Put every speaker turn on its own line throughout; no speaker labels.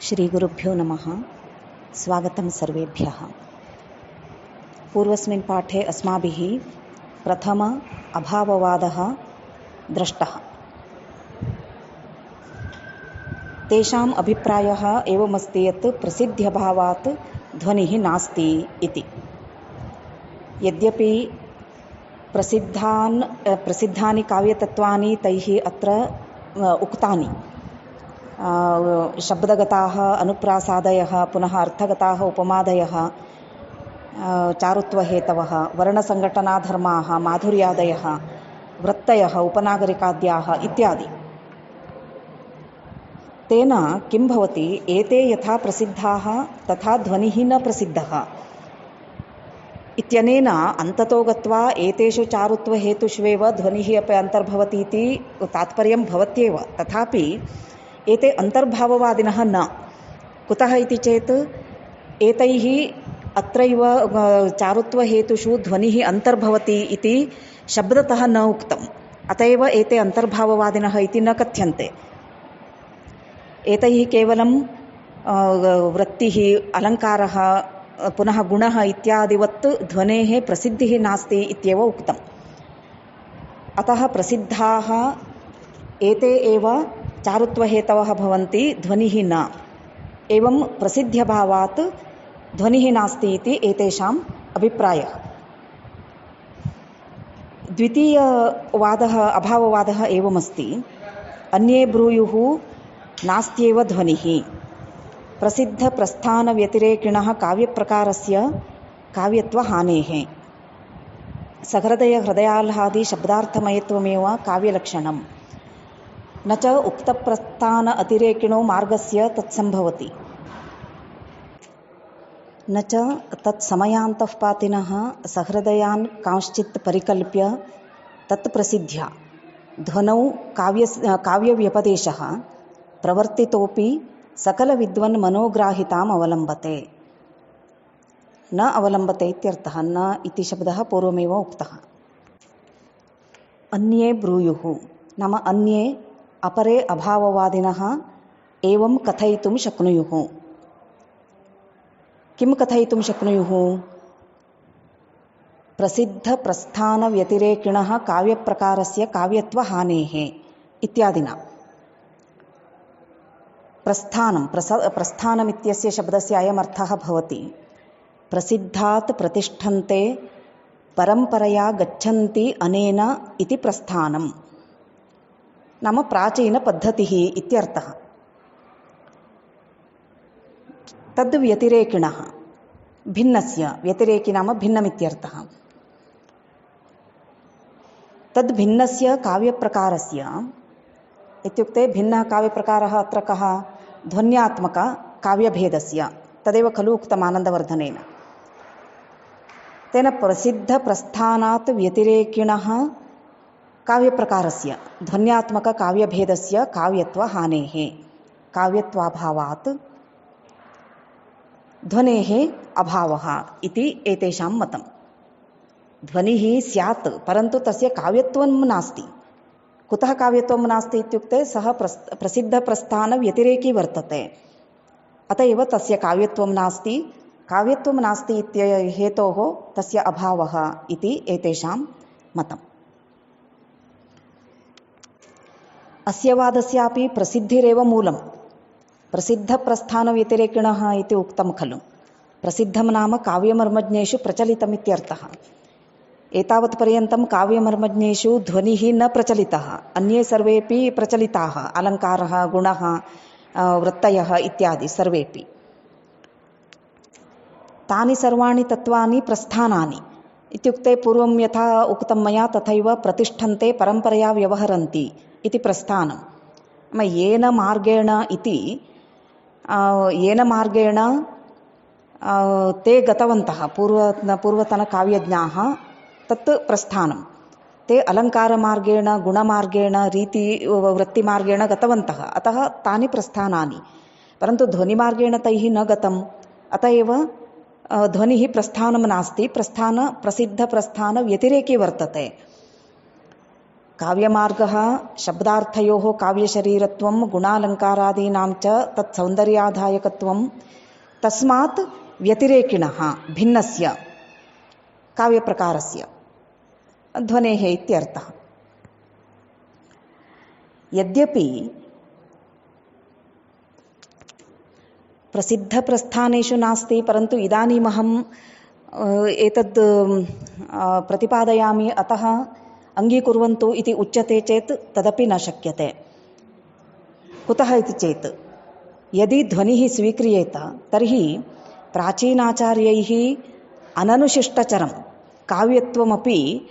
श्रीगुरुभ्यो नमः। स्वागतं सर्वेभ्यः। पूर्वस्मिन् पाठे अस्माभिः प्रथम अभाववादः दृष्टः। तेषाम् अभिप्रायः एवमस्ति यत् प्रसिद्ध्यभावात् ध्वनिः नास्ति इति। यद्यपि प्रसिद्धानि काव्यतत्त्वानि तैः अत्र उक्तानि, शब्दगताः अनुप्रासादयः, पुनः अर्थगताः उपमादयः, चारुत्वहेतवः, वर्णसङ्घटनाधर्माः, माधुर्यादयः, वृत्तयः, उपनागरिकाद्याः इत्यादि। तेन किं भवति, एते यथा प्रसिद्धाः तथा ध्वनिः न प्रसिद्धः इत्यनेन अन्ततो गत्वा एतेषु चारुत्वहेतुष्वेव ध्वनिः अपि अन्तर्भवति इति तात्पर्यं भवत्येव। तथापि एते अन्तर्भाववादिनः न। कुतः इति चेत् एतैः अत्रैव चारुत्वहेतुषु ध्वनिः अन्तर्भवति इति शब्दतः न उक्तम्। अत एव एते अन्तर्भाववादिनः इति न कथ्यन्ते। एतैः केवलं वृत्तिः, अलङ्कारः, पुनः गुणः इत्यादिवत् ध्वनेः प्रसिद्धिः नास्ति इत्येव उक्तम्। अतः प्रसिद्धाः एते एव चारुत्वहेतवः भवन्ति, ध्वनिः न। एवं प्रसिद्ध्यभावात् ध्वनिः नास्ति इति एतेषाम् अभिप्रायः। द्वितीयवादः अभाववादः एवमस्ति। अन्ये ब्रूयुः नास्त्येव ध्वनिः। प्रसिद्धप्रस्थानव्यतिरेकिणः काव्यप्रकारस्य काव्यत्वहानेः। सहृदयहृदयाह्लादि शब्दार्थमयत्वमेव काव्यलक्षणम्। न च उक्तप्रस्थान अतिरेकिणो मार्गस्य तत्सम्भवति। न च तत्समयान्तःपातिनः सहृदयान् कांश्चित् परिकल्प्य तत्प्रसिद्ध्या ध्वनौ काव्यव्यपदेशः प्रवर्तितोऽपि सकलविद्वन् मनोग्राहिताम् अवलम्बते। न अवलम्बते इत्यर्थः। न इति शब्दः पूर्वमेव उक्तः। अन्ये ब्रूयुः नाम अन्ये अपरे अभाववादिनः एवं कथयितुं शक्नुयुः। किं कथयितुं शक्नुयुः? प्रसिद्धप्रस्थानव्यतिरेकिणः काव्यप्रकारस्य काव्यत्वहानेः इत्यादिना। प्रस्थानमित्यस्य शब्दस्य अयमर्थः भवति प्रसिद्धात् प्रतिष्ठन्ते परम्परया गच्छन्ति अनेन इति प्रस्थानम्, नाम प्राचीनपद्धतिः इत्यर्थः। तद्व्यतिरेकिणः, भिन्नस्य, व्यतिरेकी नाम भिन्नमित्यर्थः। तद्भिन्नस्य काव्यप्रकारस्य इत्युक्ते भिन्नः काव्यप्रकारः अत्र कः? ध्वन्यात्मक काव्यभेदस्य। तदेव खलु उक्तम् आनन्दवर्धनेन। तेन प्रसिद्धप्रस्थानात् व्यतिरेकिणः काव्यप्रकारस्य ध्वन्यात्मककाव्यभेदस्य काव्यत्वहानेः, काव्यत्वाभावात् ध्वनेः अभावः इति एतेषां मतं। ध्वनिः स्यात् परन्तु तस्य काव्यत्वं नास्ति। कुतः काव्यत्वं नास्ति इत्युक्ते सः प्रसिद्धप्रस्थानव्यतिरेकी वर्तते। अत एव तस्य काव्यत्वं नास्ति। काव्यत्वं नास्ति इत्यहेतोः तस्य अभावः इति एतेषां मतम्। अस्य वादस्यापि प्रसिद्धिरेव मूलम्। प्रसिद्धप्रस्थानव्यतिरेकिणः इति उक्तं खलु। प्रसिद्धं नाम काव्यमर्मज्ञेषु प्रचलितमित्यर्थः। एतावत्पर्यन्तं काव्यमर्मज्ञेषु ध्वनिः न प्रचलितः। अन्ये सर्वेपि प्रचलिताः, अलङ्कारः, गुणः, वृत्तयः इत्यादि सर्वेपि। तानि सर्वाणि तत्त्वानि प्रस्थानानि इत्युक्ते पूर्वं यथा उक्तं मया तथैव प्रतिष्ठन्ते परम्परया व्यवहरन्ति इति प्रस्थानं। येन मार्गेण ते गतवन्तः पूर्वतनकाव्यज्ञाः, तत् प्रस्थानं। ते अलङ्कारमार्गेण, गुणमार्गेण, वृत्तिमार्गेण गतवन्तः। अतः तानि प्रस्थानानि। परन्तु ध्वनिमार्गेण तैः न गतम्। अत एव ध्वनिः प्रस्थानं नास्ति। प्रसिद्धप्रस्थानव्यतिरेकी वर्तते। काव्यमार्गः शब्दार्थयोः काव्यशरीरत्वं गुणालङ्कारादीनां च तत् सौन्दर्याधायकत्वं तस्मात् व्यतिरेकिणः भिन्नस्य काव्यप्रकारस्य ध्वनेः इत्यर्थः। यद्यपि प्रसिद्धप्रस्थानेषु नास्ति, परन्तु इदानीमहम् एतद् प्रतिपादयामि, अतः अङ्गीकुर्वन्तु इति उच्यते चेत् तदपि न शक्यते। कुतः इति चेत् यदि ध्वनिः स्वीक्रियेत तर्हि प्राचीनाचार्यैः अननुशिष्टचरं काव्यत्वमपि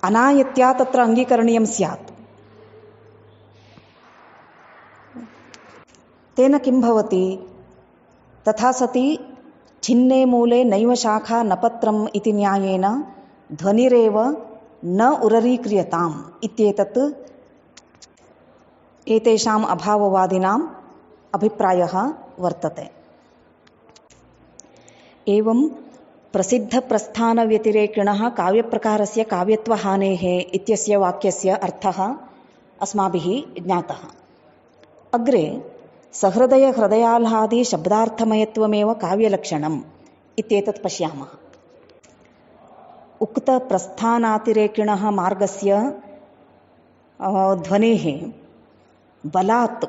अनायत्या तत्र अङ्गीकरणीयं स्यात्। तेन किं भवति? तथा सति छिन्ने मूले नैव शाखा न पत्रम् इति न्यायेन ध्वनिरेव न उररीक्रियताम् इत्येतत् एतेषाम् अभाववादिनाम् अभिप्रायः वर्तते। एवं प्रसिद्धप्रस्थानव्यतिरेकिणः काव्यप्रकारस्य काव्यत्वहानेः इत्यस्य वाक्यस्य अर्थः अस्माभिः ज्ञातः। अग्रे सहृदयहृदयाह्लादि शब्दार्थमयत्वमेव काव्यलक्षणम् इत्येतत् पश्यामः। उक्तप्रस्थानातिरेकिणः मार्गस्य ध्वनेः बलात्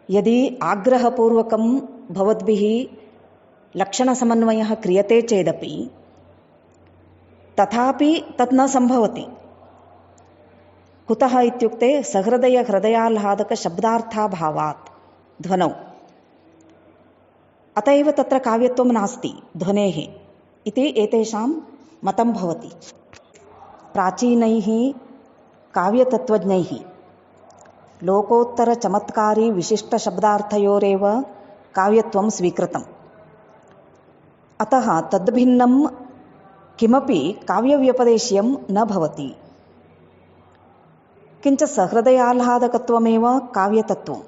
यदि आग्रहपूर्वकं भवद्भिः लक्षणसमन्वयः क्रियते चेदपि तथापि तत् न सम्भवति। कुतः इत्युक्ते सहृदयहृदयाह्लादकशब्दार्थाभावात् ध्वनौ। अत एव तत्र काव्यत्वं नास्ति ध्वनेः इति एतेषां मतं भवति। प्राचीनैः काव्यतत्त्वज्ञैः लोकोत्तरचमत्कारी विशिष्टशब्दार्थयोरेव काव्यत्वं स्वीकृतम्। अतः तद्भिन्नं किमपि काव्यव्यपदेश्यं न भवति। किञ्च सहृदयाह्लादकत्वमेव काव्यतत्त्वं।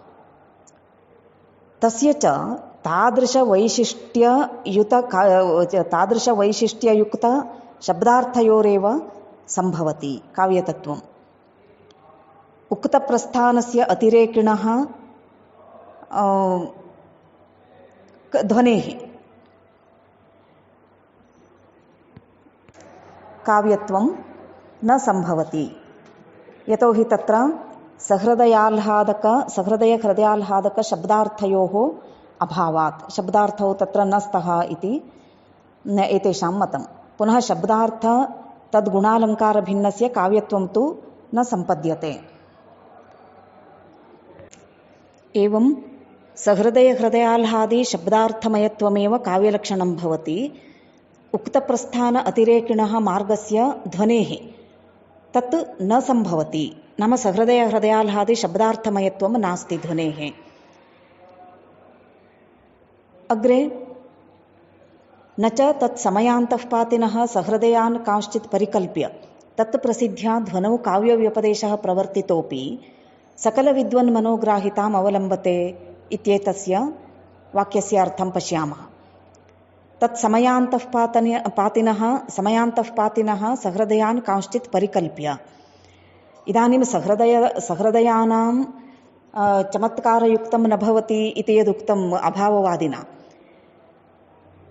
तस्य च तादृशवैशिष्ट्ययुक्त शब्दार्थयोरेव सम्भवति काव्यतत्त्वम्। उक्तप्रस्थानस्य अतिरेकिणः ध्वनेः काव्यत्वं न सम्भवति। यतोहि तत्र सहृदयहृदयाह्लादक अभावात् शब्दार्थौ तत्र न स्तः इति एतेषां मतं। पुनः शब्दार्थ तद्गुणालङ्कारभिन्नस्य काव्यत्वं तु न सम्पद्यते। एवं सहृदयहृदयाह्लादि शब्दार्थमयत्वमेव काव्यलक्षणं भवति। उक्तप्रस्थान अतिरेकिणः मार्गस्य ध्वनेः तत् न सम्भवति। नाम सहृदयहृदयाह्लादि शब्दार्थमयत्वं नास्ति ध्वनेः। अग्रे न च तत् समयान्तःपातिनः सहृदयान् कांश्चित् परिकल्प्य तत् प्रसिद्ध्या ध्वनौ काव्यव्यपदेशः प्रवर्तितोऽपि सकलविद्वन्मनोग्राहिताम् अवलम्बते इत्येतस्य वाक्यस्य अर्थं पश्यामः। तत् समयान्तःपातिनः सहृदयान् कांश्चित् परिकल्प्य। इदानीं सहृदयानां चमत्कारयुक्तं न भवति इति यदुक्तम् अभाववादिना,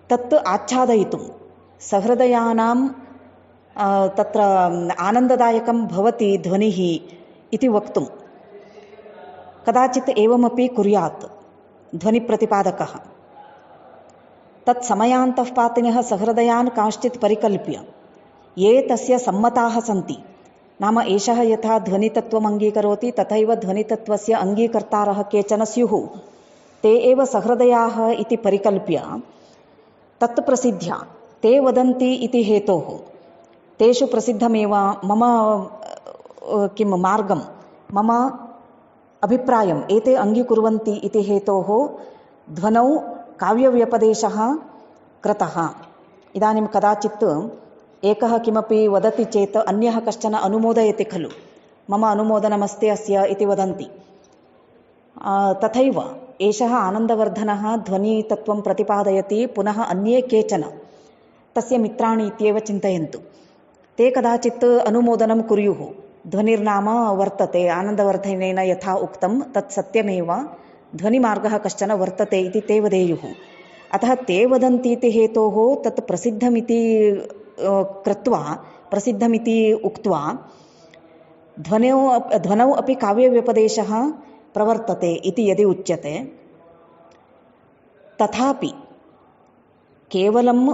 तत् आच्छादयितुं सहृदयानां तत्र आनन्ददायकं भवति ध्वनिः इति वक्तुं कदाचित् एवमपि कुर्यात् ध्वनिप्रतिपादकः। तत् समयान्तःपातिनः सहृदयान् कांश्चित् परिकल्प्य ये तस्य सम्मताः सन्ति, नाम एषः यथा ध्वनितत्त्वम् अङ्गीकरोति तथैव ध्वनितत्त्वस्य अङ्गीकर्तारः केचन स्युः, ते एव सहृदयाः इति परिकल्प्य तत् प्रसिद्ध्या ते वदन्ति इति हेतोः तेषु प्रसिद्धमेव मम मार्गं मम अभिप्रायम् एते अङ्गीकुर्वन्ति इति हेतोः ध्वनौ काव्यव्यपदेशः कृतः। इदानीं कदाचित् एकः किमपि वदति चेत् अन्यः कश्चन अनुमोदयति खलु, मम अनुमोदनमस्ति अस्य इति वदन्ति। तथैव एषः आनन्दवर्धनः ध्वनितत्त्वं प्रतिपादयति, पुनः अन्ये केचन तस्य मित्राणि इत्येव चिन्तयन्तु। ते कदाचित् अनुमोदनं कुर्युः। ध्वनिर्नाम वर्तते, आनन्दवर्धनेन यथा उक्तं तत् सत्यमेव, ध्वनिमार्गः कश्चन वर्तते इति ते वदेयुः। अतः ते वदन्ति इति हेतोः तत् प्रसिद्धमिति कृत्वा, प्रसिद्धमिति उक्त्वा ध्वनौ अपि काव्यव्यपदेशः प्रवर्तते इति यदि उच्यते, तथापि केवलं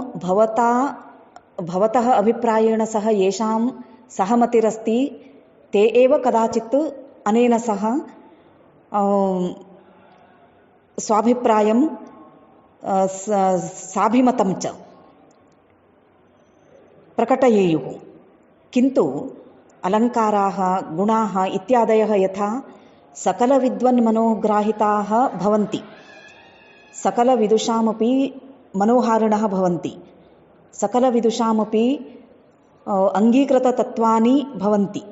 भवतः अभिप्रायेण सह येषां सहमतिरस्ति ते एव कदाचित् अनेन सह स्वाभिप्रायं साभिमतं च प्रकटयेयुः। किन्तु अलङ्काराः, गुणाः इत्यादयः यथा सकलविद्वन्मनोग्राहिताः भवन्ति, सकलविदुषामपि मनोहारिणः भवन्ति, सकलविदुषामपि अङ्गीकृततत्त्वानि भवन्ति,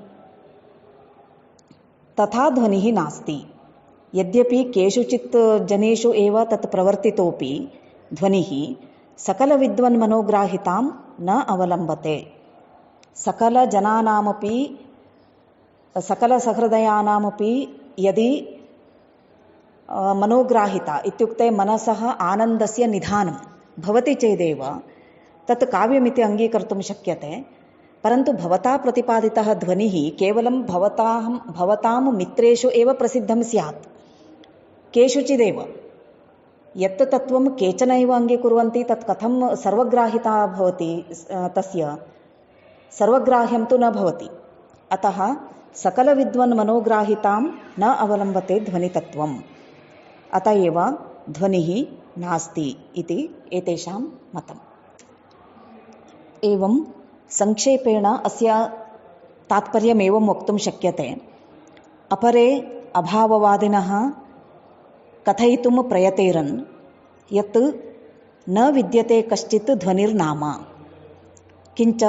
तथा ध्वनिः नास्ति। यद्यपि केषुचित् जनेषु एव तत् प्रवर्तितोपि ध्वनिः सकलविद्वन्मनोग्राहितां न अवलम्बते। सकलजनानामपि सकलसहृदयानामपि यदि मनोग्राहिता इत्युक्ते मनसः आनन्दस्य निधानं भवति चेदेव तत् काव्यमिति अङ्गीकर्तुं शक्यते। परन्तु भवता प्रतिपादितः ध्वनिः केवलं भवतां मित्रेषु एव प्रसिद्धं स्यात्, केषुचिदेव। यत् तत्त्वं केचन एव अङ्गीकुर्वन्ति तत् कथं सर्वग्राहिता भवति, तस्य सर्वग्राह्यं तु न भवति। अतः सकलविद्वन्मनोग्राहितां न अवलम्बते ध्वनितत्त्वम्। अत एव ध्वनिः नास्ति इति एतेषां मतम्। एवं संक्षेपेण अस्य तात्पर्यमेवं वक्तुं शक्यते। अपरे अभाववादिनः कथयितुं प्रयतेरन् यत् न विद्यते कश्चित् ध्वनिर्नाम, किञ्च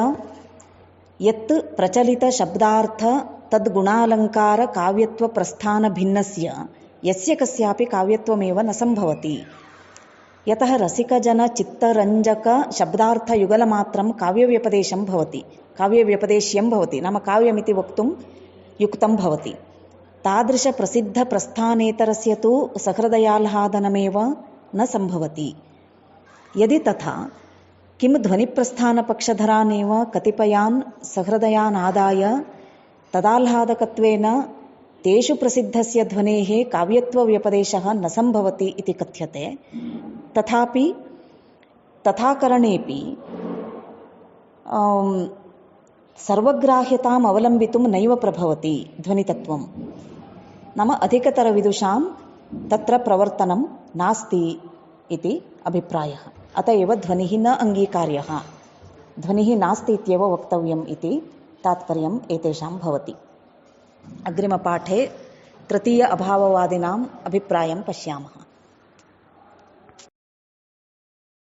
यत् प्रचलितशब्दार्थ तद्गुणालङ्कार काव्यत्वप्रस्थानभिन्नस्य यस्य कस्यापि काव्यत्वमेव न सम्भवति। यतः रसिकजनचित्तरञ्जकशब्दार्थयुगलमात्रं काव्यव्यपदेशं भवति, काव्यव्यपदेश्यं भवति, नाम काव्यमिति वक्तुं युक्तं भवति। तादृशप्रसिद्धप्रस्थानेतरस्य तु सहृदयाह्लादनमेव न सम्भवति। यदि तथा, किं ध्वनिप्रस्थानपक्षधरानेव कतिपयान् सहृदयान् आदाय तदाह्लादकत्वेन तेषु प्रसिद्धस्य ध्वनेः काव्यत्वव्यपदेशः न सम्भवति इति कथ्यते। तथापि तथाकरणेपि सर्वग्राह्यताम् अवलम्बितुं नैव प्रभवति ध्वनितत्त्वं। नाम अधिकतरविदुषां तत्र प्रवर्तनं नास्ति इति अभिप्रायः। अत एव ध्वनिः न अङ्गीकार्यः, ध्वनिः नास्ति इत्येव वक्तव्यम् इति तात्पर्यम् एतेषां भवति। अग्रिमपाठे तृतीय अभाववादिनाम् अभिप्रायं पश्यामः।